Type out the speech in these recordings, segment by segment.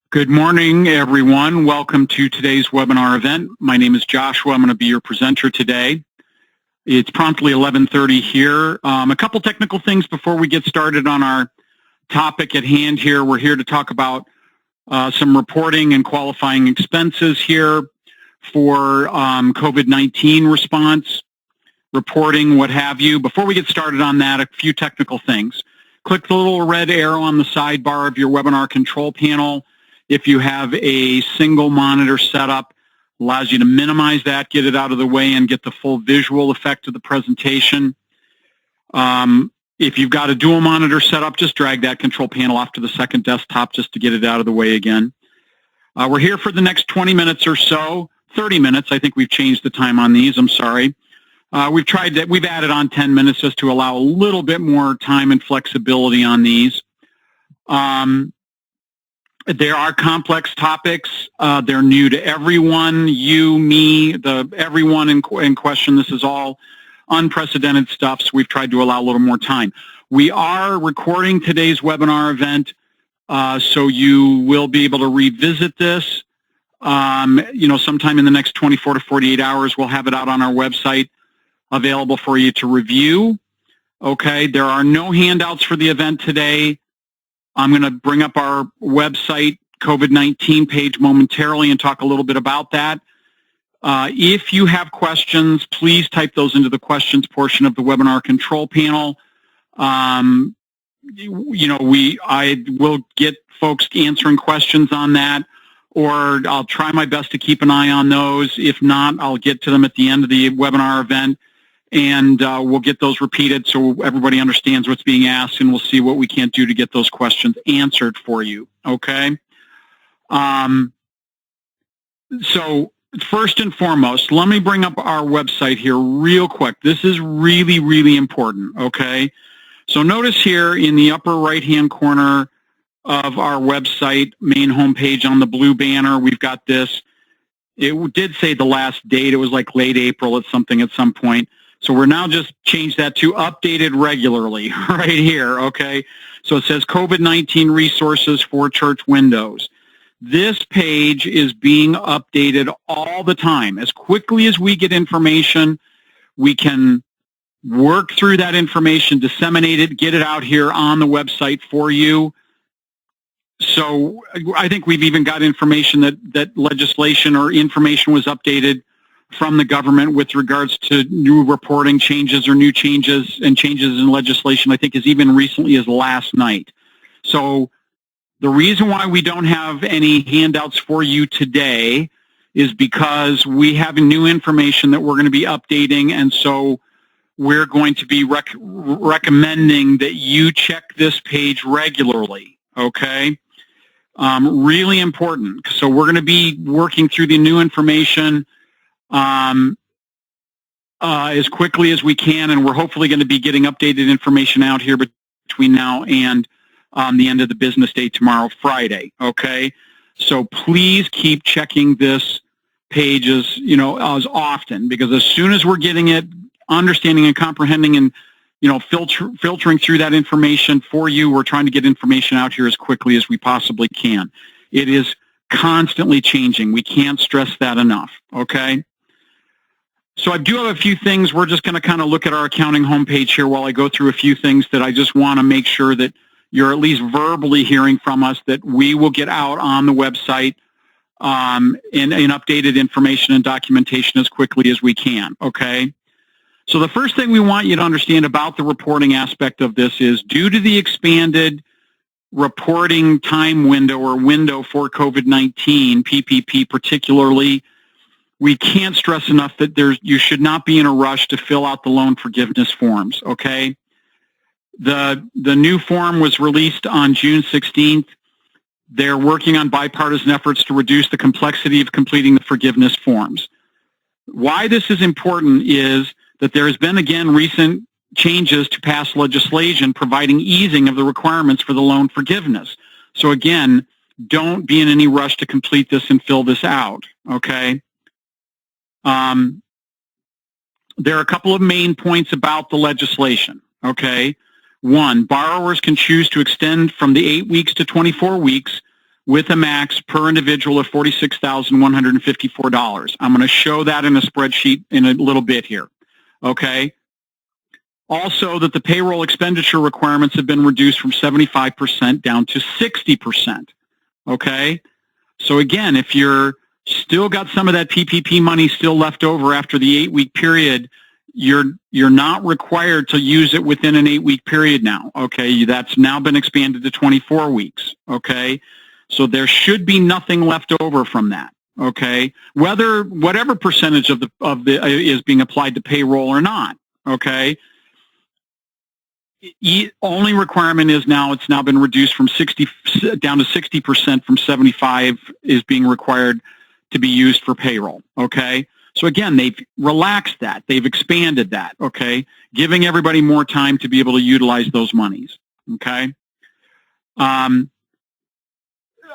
Good morning, everyone. Welcome to today's webinar event. My name is Joshua. I'm going to be your presenter today. It's promptly 11:30 here. A couple technical things before we get started on our topic at hand here. We're here to talk about some reporting and qualifying expenses here for COVID-19 response, reporting, what have you. Before we get started on that, a few technical things. Click the little red arrow on the sidebar of your webinar control panel. If you have a single monitor setup, allows you to minimize that, get it out of the way, and get the full visual effect of the presentation. If you've got a dual monitor setup, just drag that control panel off to the second desktop just to get it out of the way again. We're here for the next 20 minutes or so, 30 minutes. I think we've changed the time on these. I'm sorry. We've added on 10 minutes just to allow a little bit more time and flexibility on these. There are complex topics. They're new to everyone, you, me, everyone in question. This is all unprecedented stuff, so we've tried to allow a little more time. We are recording today's webinar event, so you will be able to revisit this. Sometime in the next 24 to 48 hours, we'll have it out on our website available for you to review. Okay, there are no handouts for the event today. I'm going to bring up our website COVID-19 page momentarily and talk a little bit about that. If you have questions, please type those into the questions portion of the webinar control panel. I will get folks answering questions on that, or I'll try my best to keep an eye on those. If not, I'll get to them at the end of the webinar event, and we'll get those repeated so everybody understands what's being asked, and we'll see what we can't do to get those questions answered for you, okay? So first and foremost, let me bring up our website here real quick. This is really, really important, okay? So notice here in the upper right-hand corner of our website, main homepage on the blue banner, we've got this. It did say the last date. It was like late April at some point. So we're now just changed that to updated regularly right here, okay? So it says COVID-19 resources for church windows. This page is being updated all the time. As quickly as we get information, we can work through that information, disseminate it, get it out here on the website for you. So I think we've even got information that legislation or information was updated from the government with regards to new reporting changes or new changes and changes in legislation, I think as even recently as last night. So the reason why we don't have any handouts for you today is because we have new information that we're going to be updating, and so we're going to be recommending that you check this page regularly, okay? Really important. So we're going to be working through the new information as quickly as we can, and we're hopefully going to be getting updated information out here between now and the end of the business day tomorrow, Friday, okay? So please keep checking this page as often, because as soon as we're getting it, understanding and comprehending and filtering through that information for you, we're trying to get information out here as quickly as we possibly can. It is constantly changing. We can't stress that enough, okay? So I do have a few things. We're just going to kind of look at our accounting homepage here while I go through a few things that I just want to make sure that you're at least verbally hearing from us, that we will get out on the website in updated information and documentation as quickly as we can, okay? So the first thing we want you to understand about the reporting aspect of this is, due to the expanded reporting time window or window for COVID-19, PPP particularly, we can't stress enough that you should not be in a rush to fill out the loan forgiveness forms, okay? The new form was released on June 16th. They're working on bipartisan efforts to reduce the complexity of completing the forgiveness forms. Why this is important is that there has been, again, recent changes to past legislation providing easing of the requirements for the loan forgiveness. So again, don't be in any rush to complete this and fill this out, okay? There are a couple of main points about the legislation, okay? One, borrowers can choose to extend from the 8 weeks to 24 weeks with a max per individual of $46,154. I'm going to show that in a spreadsheet in a little bit here. Okay. Also, that the payroll expenditure requirements have been reduced from 75% down to 60%. Okay. So again, if you're still got some of that PPP money still left over after the 8-week period, you're not required to use it within an 8-week period now. Okay. That's now been expanded to 24 weeks. Okay. So there should be nothing left over from that. Okay. Whatever percentage of the is being applied to payroll or not. Okay. Only requirement is now it's now been reduced from 60 down to 60% from 75 is being required to be used for payroll. Okay. So again, they've relaxed that. They've expanded that. Okay. Giving everybody more time to be able to utilize those monies. Okay.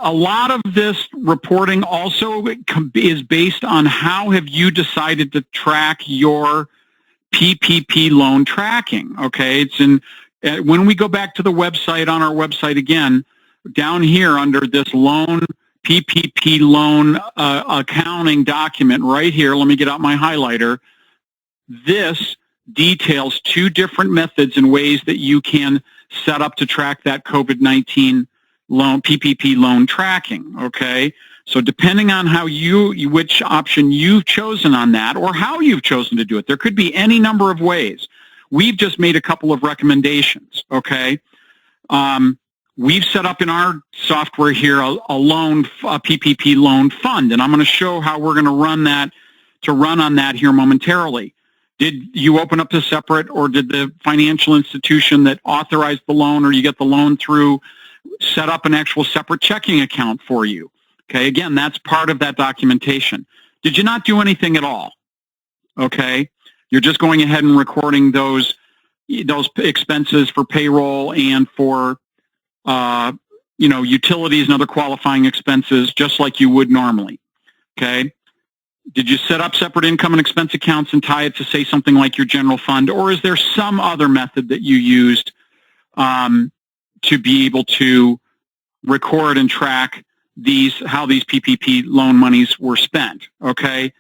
A lot of this reporting also is based on how have you decided to track your PPP loan tracking. Okay, it's when we go back to the website, on our website again, down here under this PPP loan accounting document right here, let me get out my highlighter. This details 2 different methods and ways that you can set up to track that COVID-19 PPP loan tracking. Okay, so depending on how which option you've chosen on that, or how you've chosen to do it, there could be any number of ways. We've just made a couple of recommendations. Okay, we've set up in our software here a PPP loan fund, and I'm going to show how we're going to run on that here momentarily. Did you open up this separate, or did the financial institution that authorized the loan, or you get the loan through, set up an actual separate checking account for you? Okay, again, that's part of that documentation. Did you not do anything at all? Okay, you're just going ahead and recording those expenses for payroll and for utilities and other qualifying expenses, just like you would normally. Okay, did you set up separate income and expense accounts and tie it to, say, something like your general fund, or is there some other method that you used to be able to record and track how these PPP loan monies were spent? Okay,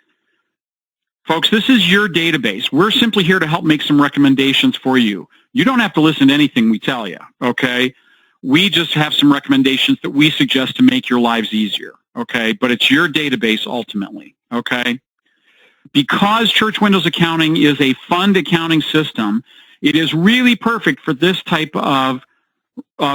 folks, this is your database. We're simply here to help make some recommendations for you. You don't have to listen to anything we tell you. Okay, we just have some recommendations that we suggest to make your lives easier. Okay, but it's your database ultimately. Okay, because Church Windows Accounting is a fund accounting system, it is really perfect for this type of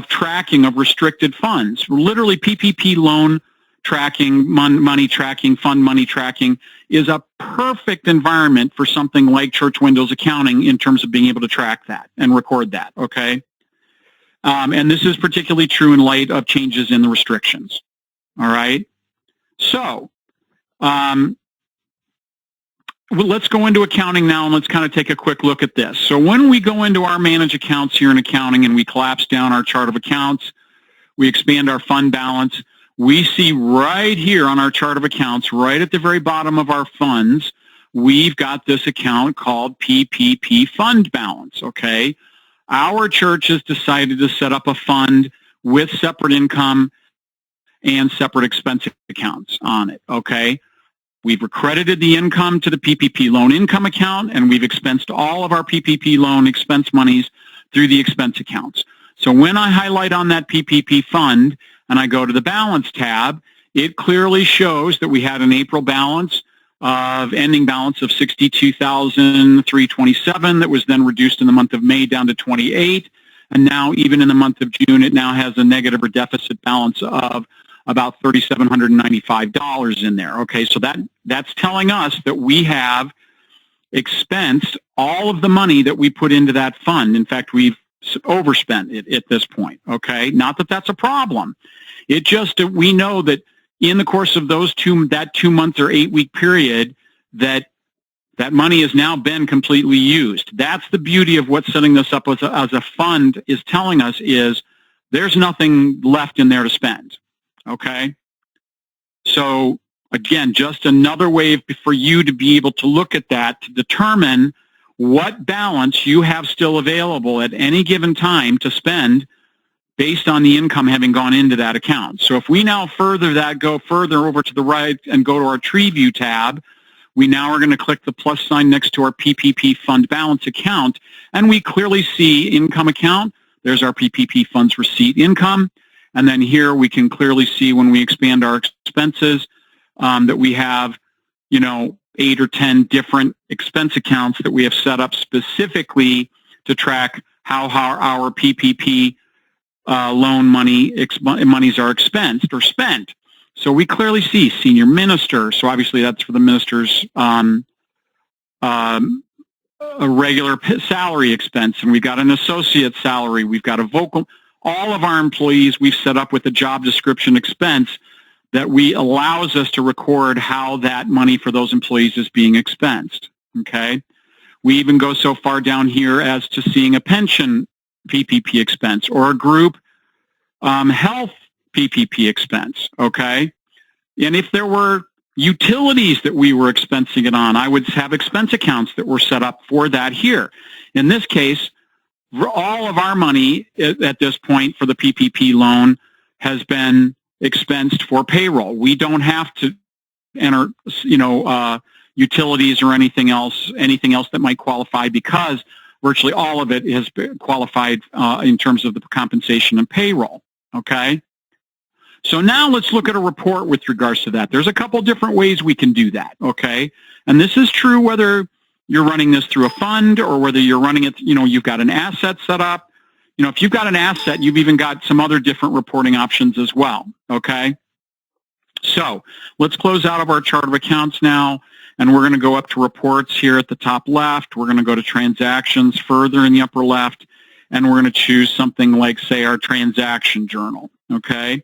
tracking of restricted funds. Literally, PPP loan tracking, money tracking, fund money tracking is a perfect environment for something like Church Windows Accounting in terms of being able to track that and record that. Okay, and this is particularly true in light of changes in the restrictions. All right, so let's go into accounting now, and let's kind of take a quick look at this. So when we go into our manage accounts here in accounting and we collapse down our chart of accounts, we expand our fund balance, we see right here on our chart of accounts, right at the very bottom of our funds, we've got this account called PPP fund balance. Okay, our church has decided to set up a fund with separate income and separate expense accounts on it. Okay, we've accredited the income to the PPP loan income account, and we've expensed all of our PPP loan expense monies through the expense accounts. So when I highlight on that PPP fund and I go to the balance tab, it clearly shows that we had an April balance ending balance of $62,327 that was then reduced in the month of May down to $28. And now even in the month of June, it now has a negative or deficit balance of about $3,795 in there. Okay, so that's telling us that we have expensed all of the money that we put into that fund. In fact, we've overspent it at this point. Okay, not that that's a problem. It just that we know that in the course of that 2 month or 8 week period, that money has now been completely used. That's the beauty of what setting this up as a fund is telling us, is there's nothing left in there to spend. Okay, so again, just another way for you to be able to look at that to determine what balance you have still available at any given time to spend based on the income having gone into that account. So if we now go further over to the right and go to our Tree View tab, we now are going to click the plus sign next to our PPP fund balance account, and we clearly see income account. There's our PPP funds receipt income. And then here we can clearly see when we expand our expenses that we have, 8 or 10 different expense accounts that we have set up specifically to track how our PPP loan monies are expensed or spent. So we clearly see senior minister. So obviously that's for the minister's a regular salary expense, and we've got an associate salary. We've got a vocal. All of our employees we've set up with a job description expense that allows us to record how that money for those employees is being expensed. Okay. We even go so far down here as to seeing a pension PPP expense or a group health PPP expense. Okay. And if there were utilities that we were expensing it on, I would have expense accounts that were set up for that here. In this case, all of our money at this point for the PPP loan has been expensed for payroll. We don't have to enter, utilities or anything else that might qualify, because virtually all of it has been qualified in terms of the compensation and payroll. Okay. So now let's look at a report with regards to that. There's a couple different ways we can do that. Okay. And this is true whether you're running this through a fund or whether you're running it, you've got an asset set up. If you've got an asset, you've even got some other different reporting options as well. Okay. So let's close out of our chart of accounts now, and we're going to go up to reports here at the top left. We're going to go to transactions further in the upper left, and we're going to choose something like, say, our transaction journal. Okay.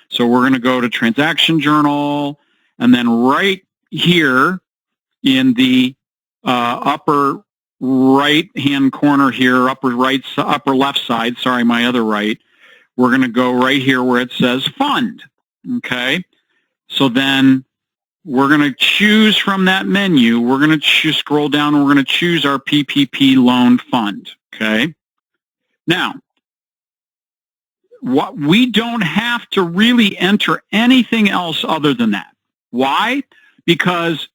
So we're going to go to transaction journal, and then right here in the upper right-hand corner here, upper left side, sorry, my other right, we're going to go right here where it says fund. Okay. So then we're going to choose from that menu. We're going to scroll down, and we're going to choose our PPP loan fund. Okay. Now, we don't have to really enter anything else other than that. Why? Because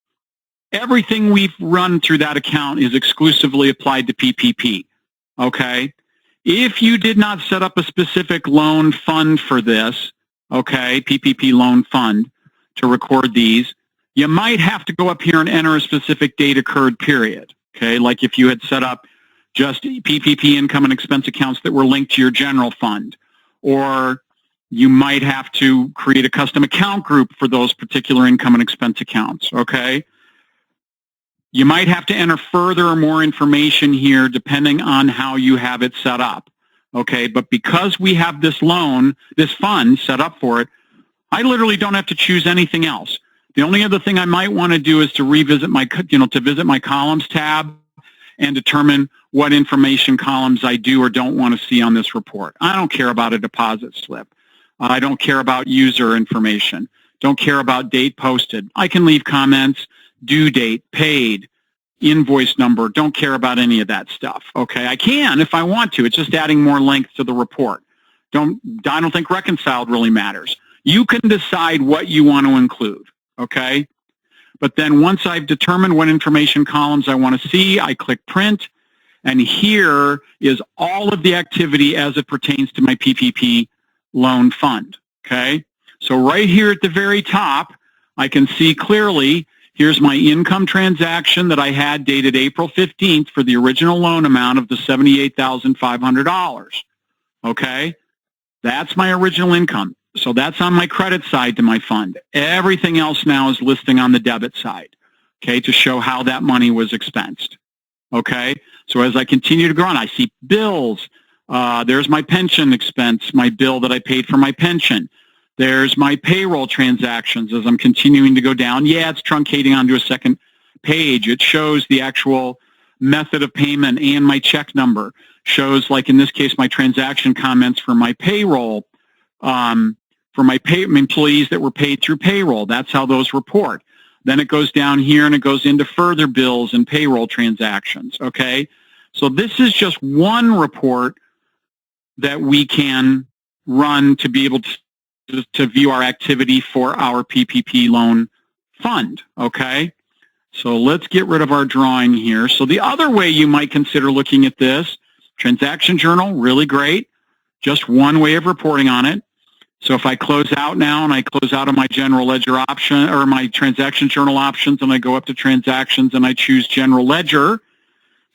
everything we've run through that account is exclusively applied to PPP. Okay? If you did not set up a specific loan fund for this, okay, PPP loan fund, to record these, you might have to go up here and enter a specific date occurred period. Okay? Like if you had set up just PPP income and expense accounts that were linked to your general fund. Or you might have to create a custom account group for those particular income and expense accounts, okay? You might have to enter further or more information here depending on how you have it set up, okay? But because we have this fund set up for it, I literally don't have to choose anything else. The only other thing I might want to do is to revisit visit my columns tab and determine what information columns I do or don't want to see on this report. I don't care about a deposit slip. I don't care about user information. Don't care about date posted. I can leave comments, due date, paid, invoice number. Don't care about any of that stuff. Okay, I can if I want to. It's just adding more length to the report. I don't think reconciled really matters. You can decide what you want to include. Okay. But then once I've determined what information columns I want to see, I click print, and here is all of the activity as it pertains to my PPP loan fund. Okay? So right here at the very top, I can see clearly, here's my income transaction that I had dated April 15th for the original loan amount of the $78,500. Okay? That's my original income. So that's on my credit side to my fund. Everything else now is listing on the debit side, okay, to show how that money was expensed. Okay? So as I continue to go on, I see bills. There's my pension expense, my bill that I paid for my pension. There's my payroll transactions as I'm continuing to go down. Yeah, it's truncating onto a second page. It shows the actual method of payment and my check number. Shows, like in this case, my transaction comments for my payroll, for my employees that were paid through payroll. That's how those report. Then it goes down here and it goes into further bills and payroll transactions, okay? So this is just one report that we can run to be able to view our activity for our PPP loan fund, okay? So let's get rid of our drawing here. So the other way you might consider looking at this, transaction journal, really great. Just one way of reporting on it. So if I close out now and I close out of my general ledger option or my transaction journal options and I go up to transactions and I choose general ledger,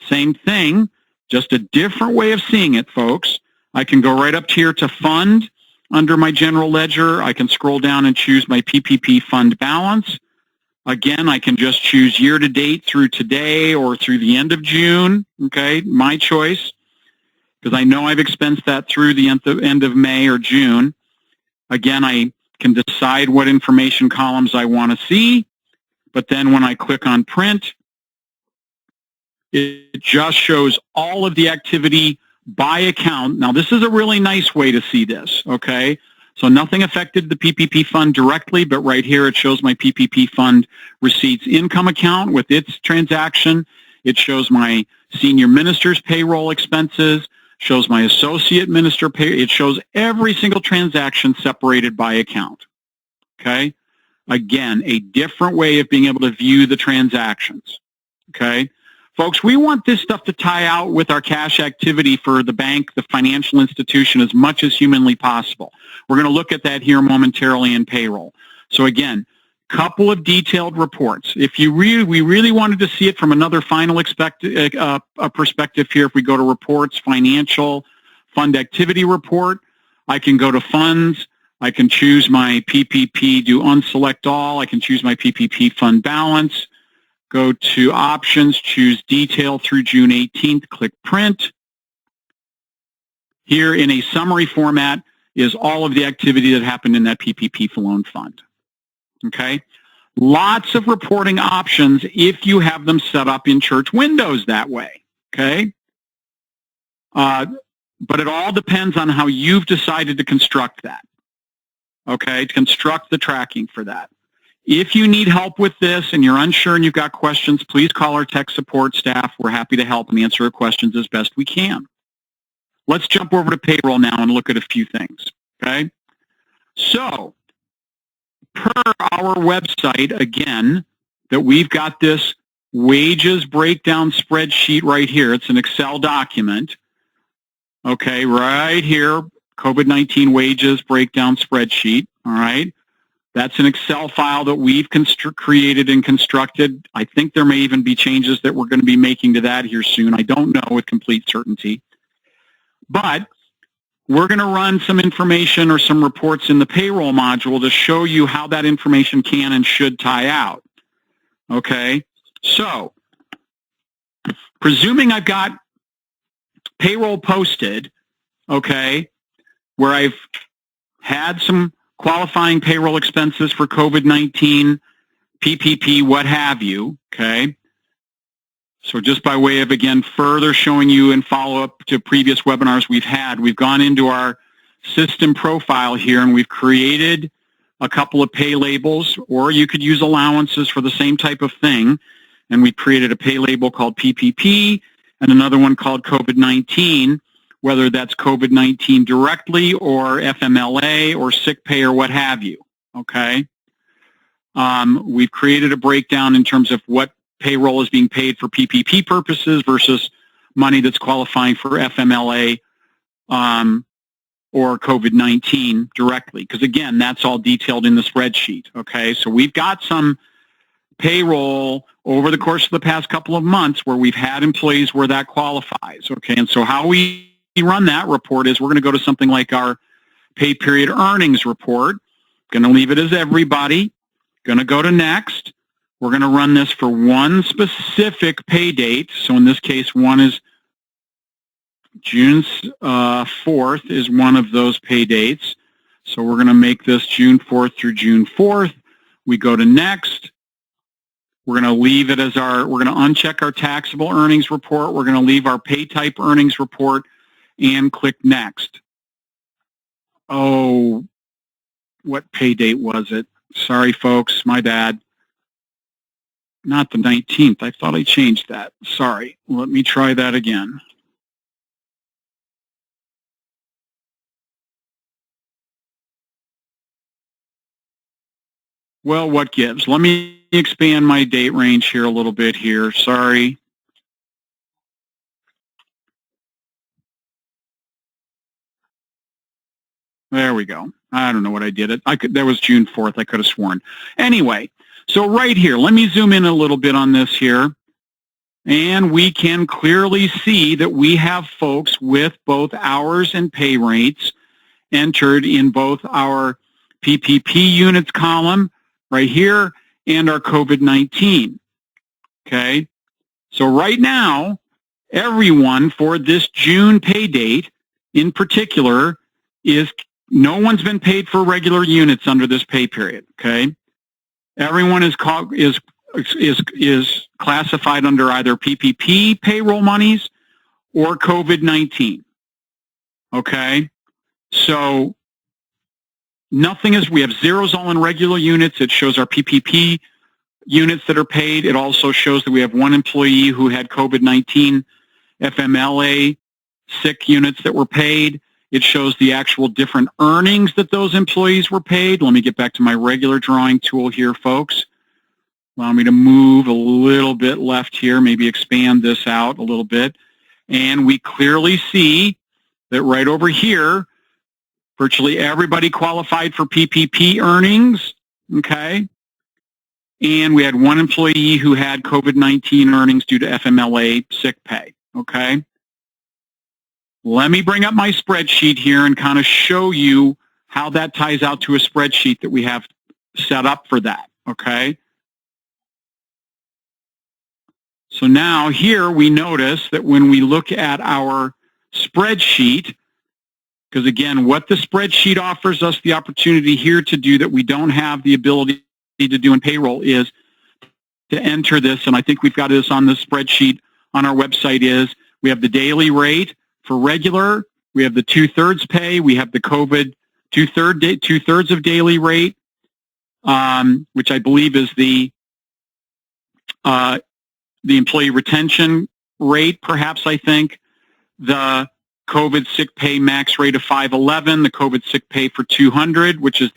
same thing, just a different way of seeing it, folks. I can go right up here to fund under my general ledger. I can scroll down and choose my PPP fund balance. Again, I can just choose year to date through today or through the end of June, okay, my choice, because I know I've expensed that through the end of May or June. Again, I can decide what information columns I want to see, but then when I click on print, it just shows all of the activity by account. Now, this is a really nice way to see this, okay? So nothing affected the PPP fund directly, but right here it shows my PPP fund receipts income account with its transaction. It shows my senior minister's payroll expenses, shows my associate minister pay. It shows every single transaction separated by account, okay? Again, a different way of being able to view the transactions, okay? Folks, we want this stuff to tie out with our cash activity for the bank, the financial institution, as much as humanly possible. We're going to look at that here momentarily in payroll. So again, couple of detailed reports. If we really wanted to see it from another final perspective here, if we go to reports, financial, fund activity report, I can go to funds. I can choose my PPP, do unselect all. I can choose my PPP fund balance. Go to options, choose detail through June 18th, click print. Here in a summary format is all of the activity that happened in that PPP loan fund. Okay? Lots of reporting options if you have them set up in church windows that way. Okay? But it all depends on how you've decided to construct that. Okay? To construct the tracking for that. If you need help with this and you're unsure and you've got questions, please call our tech support staff. We're happy to help and answer your questions as best we can. Let's jump over to payroll now and look at a few things, okay? So, per our website, again, that we've got this wages breakdown spreadsheet right here. It's an Excel document, okay, right here, COVID-19 wages breakdown spreadsheet, all right? That's an Excel file that we've created and constructed. I think there may even be changes that we're going to be making to that here soon. I don't know with complete certainty. But we're going to run some information or some reports in the payroll module to show you how that information can and should tie out. Okay? So, presuming I've got payroll posted, okay, where I've had some qualifying payroll expenses for COVID-19, PPP, what have you, okay? So just by way of, again, further showing you in follow-up to previous webinars we've had, we've gone into our system profile here and we've created a couple of pay labels, or you could use allowances for the same type of thing. And we created a pay label called PPP and another one called COVID-19, whether that's COVID-19 directly or FMLA or sick pay or what have you, okay? We've created a breakdown in terms of what payroll is being paid for PPP purposes versus money that's qualifying for FMLA or COVID-19 directly. Because, again, that's all detailed in the spreadsheet, okay? So we've got some payroll over the course of the past couple of months where we've had employees where that qualifies, okay? And so how we run that report is we're going to go to something like our pay period earnings report. Going to leave it as everybody. Going to go to next. We're going to run this for one specific pay date. So in this case, one is June 4th is one of those pay dates. So we're going to make this June 4th through June 4th. We go to next. We're going to leave it as we're going to uncheck our taxable earnings report. We're going to leave our pay type earnings report and click next. Oh, what pay date was it? Sorry, folks, my bad. Not the 19th. I thought I changed that. Sorry. Let me try that again. Well, what gives? Let me expand my date range here a little bit here. Sorry. There we go. I don't know what I did. That was June 4th. I could have sworn. Anyway, so right here, let me zoom in a little bit on this here. And we can clearly see that we have folks with both hours and pay rates entered in both our PPP units column right here and our COVID-19. Okay. So right now, everyone for this June pay date in particular no one's been paid for regular units under this pay period. Okay. Everyone is classified under either PPP payroll monies or COVID-19. Okay. So we have zeros all in regular units. It shows our PPP units that are paid. It also shows that we have one employee who had COVID-19 FMLA sick units that were paid. It shows the actual different earnings that those employees were paid. Let me get back to my regular drawing tool here, folks. Allow me to move a little bit left here, maybe expand this out a little bit. And we clearly see that right over here, virtually everybody qualified for PPP earnings, okay? And we had one employee who had COVID-19 earnings due to FMLA sick pay, okay? Let me bring up my spreadsheet here and kind of show you how that ties out to a spreadsheet that we have set up for that, okay? So now here we notice that when we look at our spreadsheet, because again, what the spreadsheet offers us the opportunity here to do that we don't have the ability to do in payroll is to enter this, and I think we've got this on the spreadsheet on our website, is we have the daily rate for regular, we have the 2/3 pay, we have the COVID two-thirds of daily rate, which I believe is the employee retention rate, perhaps, I think, the COVID sick pay max rate of 511, the COVID sick pay for 200, which is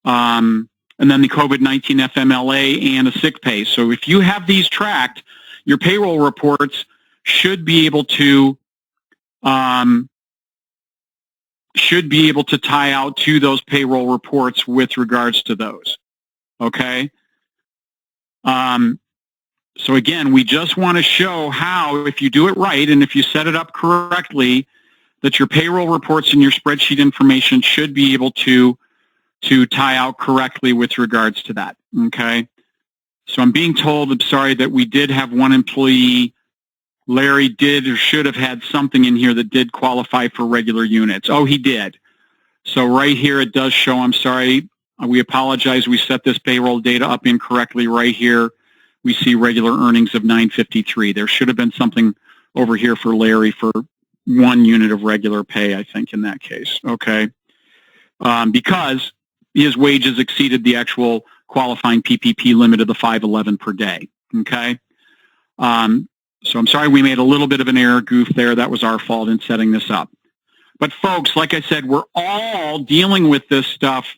and then the COVID-19 FMLA and a sick pay. So if you have these tracked, your payroll reports should be able to tie out to those payroll reports with regards to those. Okay. So again, we just want to show how, if you do it right and if you set it up correctly, that your payroll reports and your spreadsheet information should be able to tie out correctly with regards to that. Okay. So I'm being told, I'm sorry, that we did have one employee, Larry did or should have had something in here that did qualify for regular units. Oh, he did. So right here it does show, I'm sorry, we apologize, we set this payroll data up incorrectly right here. We see regular earnings of $953. There should have been something over here for Larry for 1 unit of regular pay, I think, in that case. Okay. Because his wages exceeded the actual qualifying PPP limit of the 511 per day. Okay. So I'm sorry we made a little bit of an error goof there. That was our fault in setting this up. But folks, like I said, we're all dealing with this stuff,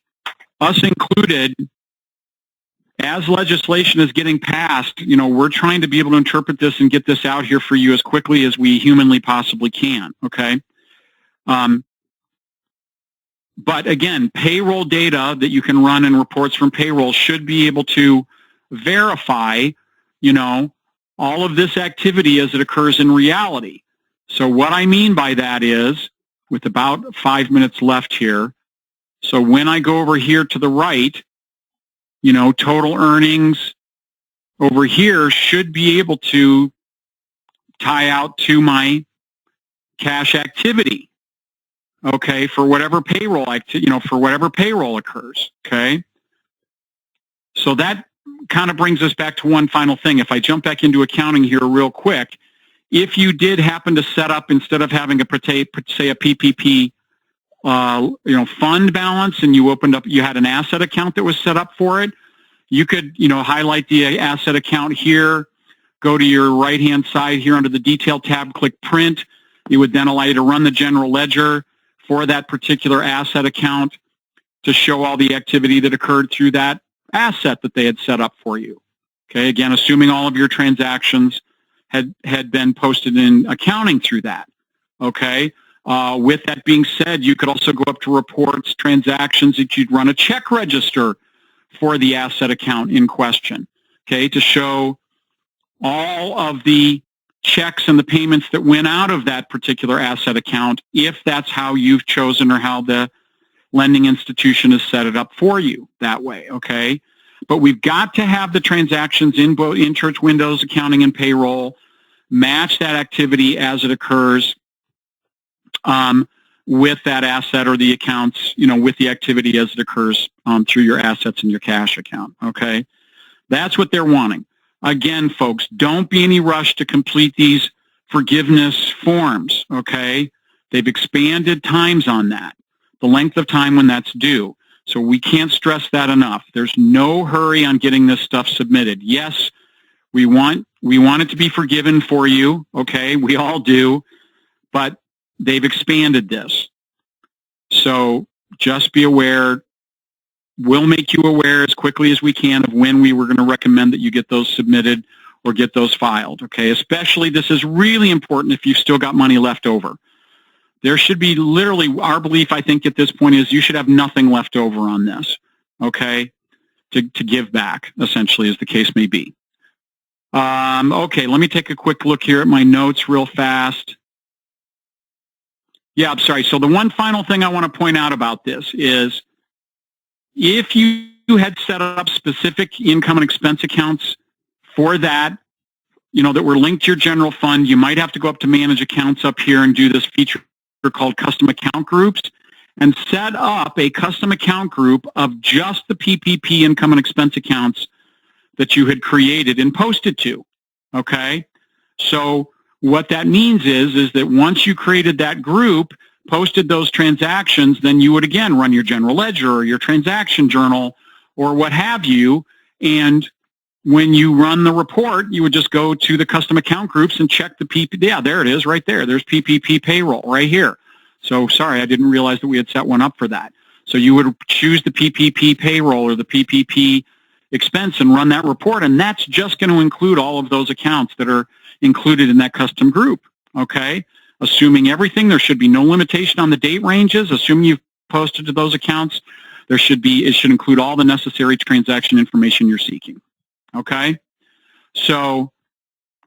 us included. As legislation is getting passed, we're trying to be able to interpret this and get this out here for you as quickly as we humanly possibly can, okay? But again, payroll data that you can run in reports from payroll should be able to verify, all of this activity as it occurs in reality. So what I mean by that is, with about 5 minutes left here, so when I go over here to the right, total earnings over here should be able to tie out to my cash activity, okay, for whatever payroll occurs, okay? So that kind of brings us back to one final thing. If I jump back into accounting here real quick, if you did happen to set up, instead of having say a PPP fund balance, and you had an asset account that was set up for it, you could, highlight the asset account here, go to your right-hand side here under the Detail tab, click Print. It would then allow you to run the general ledger for that particular asset account to show all the activity that occurred through that asset that they had set up for you. Okay, again, assuming all of your transactions had been posted in accounting through that. Okay, with that being said, you could also go up to reports, transactions that you'd run a check register for the asset account in question. Okay, to show all of the checks and the payments that went out of that particular asset account, if that's how you've chosen or how the lending institution has set it up for you that way, okay? But we've got to have the transactions in both in church windows, accounting, and payroll, match that activity as it occurs with that asset or the accounts, with the activity as it occurs through your assets and your cash account, okay? That's what they're wanting. Again, folks, don't be any rush to complete these forgiveness forms, okay? They've expanded times on that, the length of time when that's due. So we can't stress that enough. There's no hurry on getting this stuff submitted. Yes, we want it to be forgiven for you, okay? We all do, but they've expanded this. So just be aware. We'll make you aware as quickly as we can of when we were going to recommend that you get those submitted or get those filed, okay? Especially, this is really important if you've still got money left over. There should be literally, our belief, I think, at this point is you should have nothing left over on this, okay, to give back, essentially, as the case may be. Okay, let me take a quick look here at my notes real fast. Yeah, I'm sorry. So the one final thing I want to point out about this is if you had set up specific income and expense accounts for that, that were linked to your general fund, you might have to go up to manage accounts up here and do this feature called custom account groups and set up a custom account group of just the PPP income and expense accounts that you had created and posted to, okay? So what that means is that once you created that group, posted those transactions, then you would again run your general ledger or your transaction journal or what have you, and when you run the report, you would just go to the custom account groups and check the PPP. Yeah, there it is right there. There's PPP payroll right here. So sorry, I didn't realize that we had set one up for that. So you would choose the PPP payroll or the PPP expense and run that report, and that's just going to include all of those accounts that are included in that custom group, okay? Assuming everything, there should be no limitation on the date ranges. Assuming you've posted to those accounts, it should include all the necessary transaction information you're seeking. Okay? So,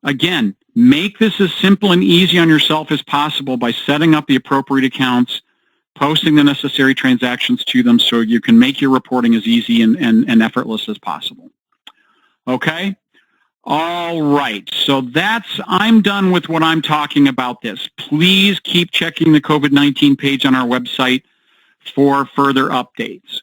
again, make this as simple and easy on yourself as possible by setting up the appropriate accounts, posting the necessary transactions to them so you can make your reporting as easy and effortless as possible. Okay? All right. So I'm done with what I'm talking about this. Please keep checking the COVID-19 page on our website for further updates.